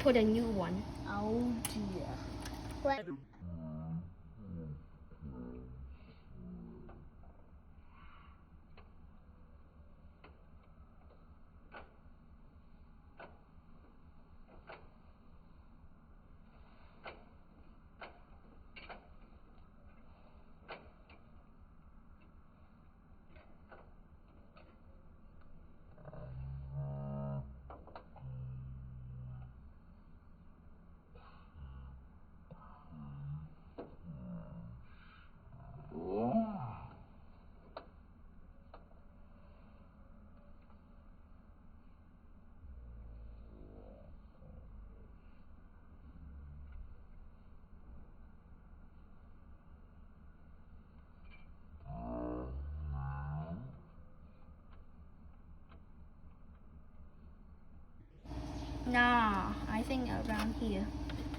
put a new one. Oh dear. What? Nah, I think around here.